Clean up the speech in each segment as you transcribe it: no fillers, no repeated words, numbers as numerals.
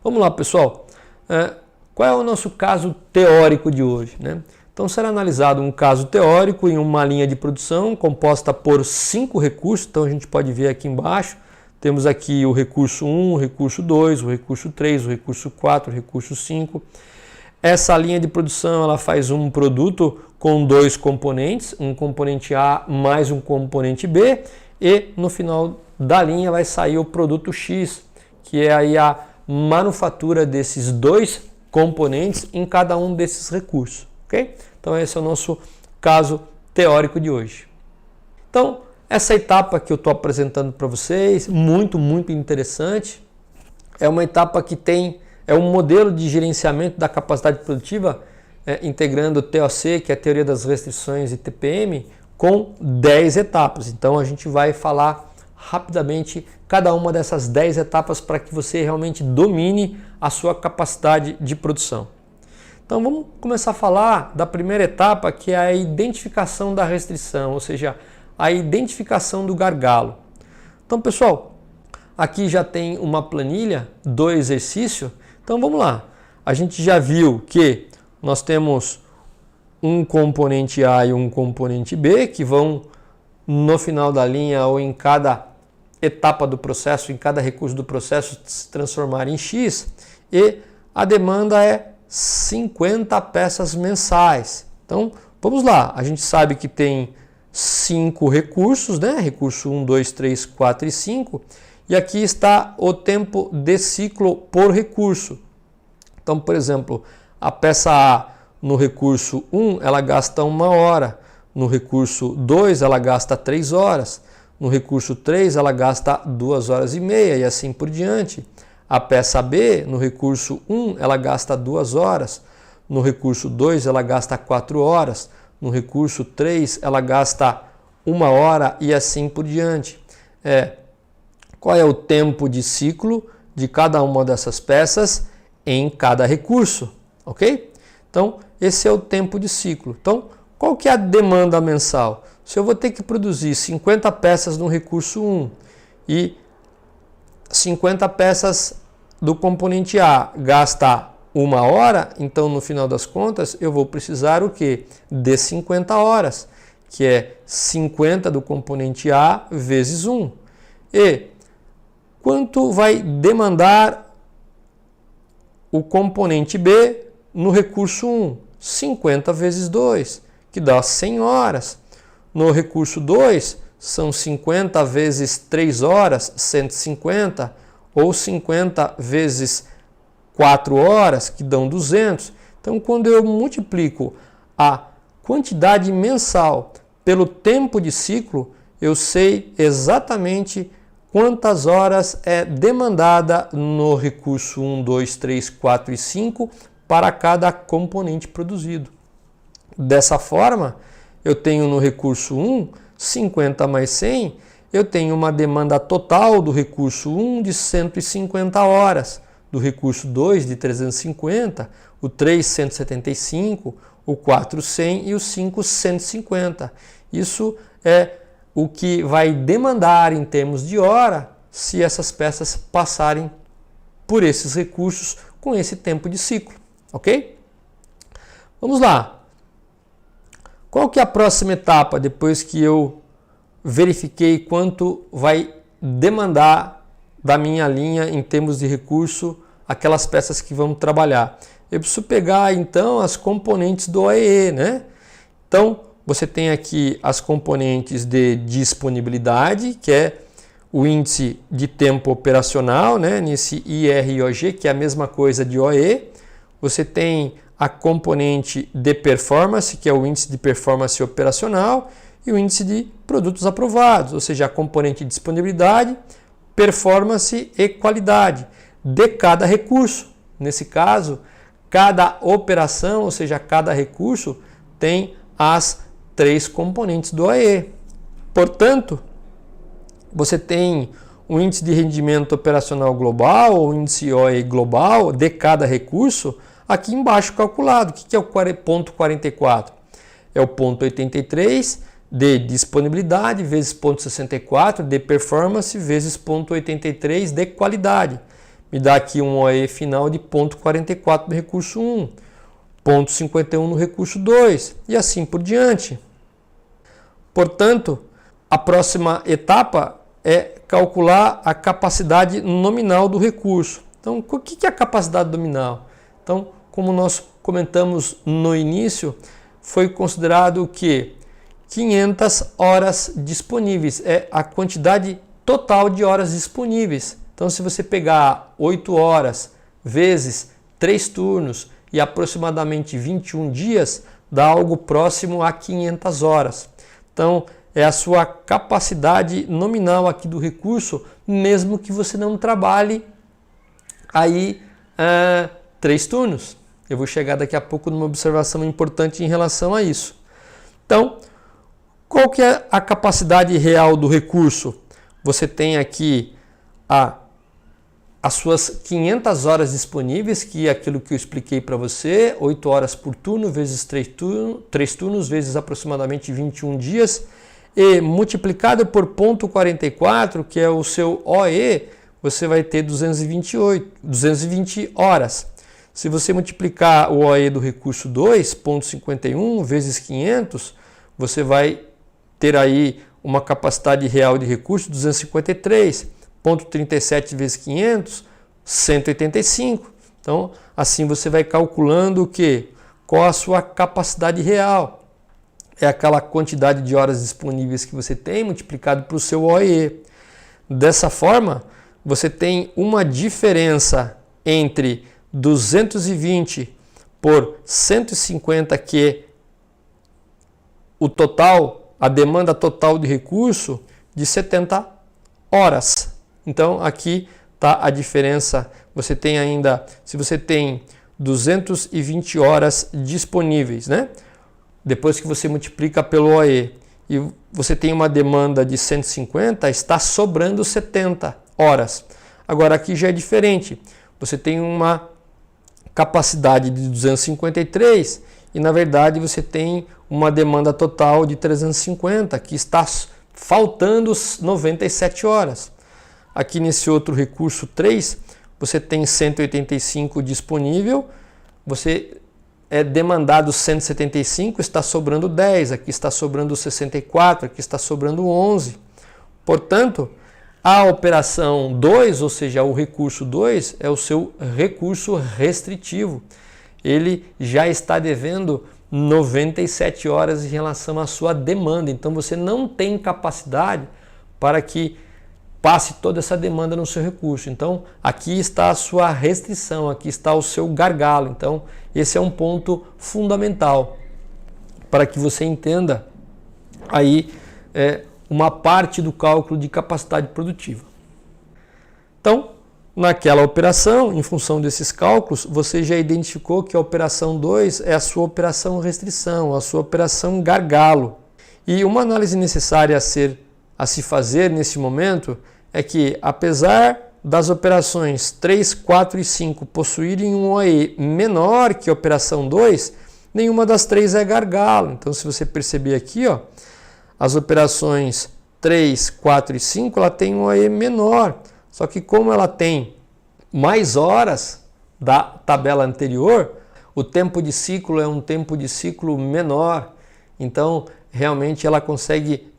Vamos lá, pessoal. Qual é o nosso caso teórico de hoje, né? Então será analisado um caso teórico em uma linha de produção composta por 5 recursos. Então a gente pode ver aqui embaixo, temos aqui o recurso 1, o recurso 2, o recurso 3, o recurso 4, o recurso 5. Essa linha de produção ela faz um produto com 2 componentes, um componente A mais um componente B, e no final da linha vai sair o produto X, que é aí a manufatura desses 2 componentes em cada um desses recursos. Okay? Então esse é o nosso caso teórico de hoje. Então essa etapa que eu estou apresentando para vocês, muito interessante, é uma etapa que é um modelo de gerenciamento da capacidade produtiva integrando TOC, que é a Teoria das Restrições, e TPM, com 10 etapas. Então a gente vai falar rapidamente cada uma dessas 10 etapas para que você realmente domine a sua capacidade de produção. Então vamos começar a falar da primeira etapa, que é a identificação da restrição, ou seja, a identificação do gargalo. Então, pessoal, aqui já tem uma planilha do exercício. Então vamos lá. A gente já viu que nós temos um componente A e um componente B que vão no final da linha ou em cada etapa do processo, em cada recurso do processo se transformar em X, e a demanda é 50 peças mensais. Então, vamos lá. A gente sabe que tem 5 recursos, né? Recurso 1, 2, 3, 4 e 5. E aqui está o tempo de ciclo por recurso. Então, por exemplo, a peça A no recurso 1, ela gasta 1 hora. No recurso 2, ela gasta 3 horas. No recurso 3, ela gasta 2 horas e meia e assim por diante. A peça B, no recurso 1, ela gasta 2 horas. No recurso 2, ela gasta 4 horas. No recurso 3, ela gasta 1 hora e assim por diante. Qual é o tempo de ciclo de cada uma dessas peças em cada recurso? Ok? Então, esse é o tempo de ciclo. Então, qual que é a demanda mensal? Se eu vou ter que produzir 50 peças no recurso 1 e 50 peças do componente A gasta 1 hora, então no final das contas eu vou precisar o quê? De 50 horas, que é 50 do componente A vezes 1. E quanto vai demandar o componente B no recurso 1? 50 vezes 2, que dá 100 horas. No recurso 2, são 50 vezes 3 horas, 150, ou 50 vezes 4 horas, que dão 200. Então, quando eu multiplico a quantidade mensal pelo tempo de ciclo, eu sei exatamente quantas horas é demandada no recurso 1, 2, 3, 4 e 5 para cada componente produzido. Dessa forma, eu tenho no recurso 1, 50 mais 100, eu tenho uma demanda total do recurso 1 de 150 horas, do recurso 2 de 350, o 3 175, o 4 100 e o 5 150. Isso é o que vai demandar em termos de hora se essas peças passarem por esses recursos com esse tempo de ciclo, ok? Vamos lá. Qual que é a próxima etapa depois que eu verifiquei quanto vai demandar da minha linha em termos de recurso aquelas peças que vamos trabalhar? Eu preciso pegar então as componentes do OEE, né? Então você tem aqui as componentes de disponibilidade, que é o índice de tempo operacional, né? Nesse IROG, que é a mesma coisa de OE. Você tem a componente de performance, que é o índice de performance operacional, e o índice de produtos aprovados, ou seja, a componente de disponibilidade, performance e qualidade de cada recurso. Nesse caso, cada operação, ou seja, cada recurso, tem as 3 componentes do OE. Portanto, você tem o índice de rendimento operacional global, ou índice OE global de cada recurso, aqui embaixo calculado. O que é o ponto 44? É o ponto 83 de disponibilidade vezes ponto 64 de performance vezes ponto 83 de qualidade. me dá aqui um OE final de 0,44 no recurso 1, 0,51 no recurso 2 e assim por diante. Portanto, a próxima etapa é calcular a capacidade nominal do recurso. Então, o que é a capacidade nominal? Então, como nós comentamos no início, foi considerado que 500 horas disponíveis é a quantidade total de horas disponíveis. Então, se você pegar 8 horas vezes 3 turnos e aproximadamente 21 dias, dá algo próximo a 500 horas. Então, é a sua capacidade nominal aqui do recurso, mesmo que você não trabalhe aí 3 turnos. Eu vou chegar daqui a pouco numa observação importante em relação a isso. Então, qual que é a capacidade real do recurso? Você tem aqui as suas 500 horas disponíveis, que é aquilo que eu expliquei para você, 8 horas por turno, vezes 3 turnos, vezes aproximadamente 21 dias, e multiplicado por 0,44, que é o seu OE, você vai ter 220 horas. Se você multiplicar o OE do recurso 2, 0,51 vezes 500, você vai ter aí uma capacidade real de recurso 253, 0,37 vezes 500, 185. Então, assim você vai calculando o quê? Qual a sua capacidade real? É aquela quantidade de horas disponíveis que você tem multiplicado por seu OE. Dessa forma, você tem uma diferença entre 220 por 150, que é o total, a demanda total de recurso, de 70 horas. Então, aqui está a diferença. Você tem ainda, se você tem 220 horas disponíveis, né? Depois que você multiplica pelo OE e você tem uma demanda de 150, está sobrando 70 horas. Agora aqui já é diferente. Você tem uma capacidade de 253 e na verdade você tem uma demanda total de 350, que está faltando 97 horas. Aqui nesse outro recurso 3, você tem 185 disponível, você é demandado 175, está sobrando 10, aqui está sobrando 64, aqui está sobrando 11. Portanto, a operação 2, ou seja, o recurso 2, é o seu recurso restritivo. Ele já está devendo 97 horas em relação à sua demanda. Então, você não tem capacidade para que passe toda essa demanda no seu recurso. Então, aqui está a sua restrição, aqui está o seu gargalo. Então, esse é um ponto fundamental para que você entenda aí uma parte do cálculo de capacidade produtiva. Então, naquela operação, em função desses cálculos, você já identificou que a operação 2 é a sua operação restrição, a sua operação gargalo. E uma análise necessária a se fazer nesse momento é que, apesar das operações 3, 4 e 5 possuírem um OE menor que a operação 2, nenhuma das três é gargalo. Então, se você perceber aqui, ó, as operações 3, 4 e 5 ela tem um OE menor. Só que como ela tem mais horas da tabela anterior, o tempo de ciclo é um tempo de ciclo menor. Então, realmente ela consegue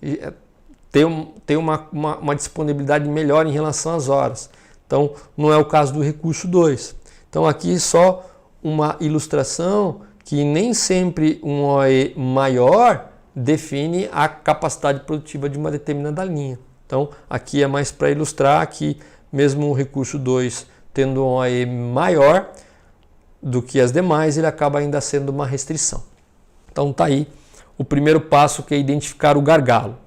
ter uma disponibilidade melhor em relação às horas. Então, não é o caso do recurso 2. Então, aqui só uma ilustração que nem sempre um OE maior define a capacidade produtiva de uma determinada linha. Então, aqui é mais para ilustrar que mesmo o recurso 2 tendo um OE maior do que as demais, ele acaba ainda sendo uma restrição. Então, está aí o primeiro passo, que é identificar o gargalo.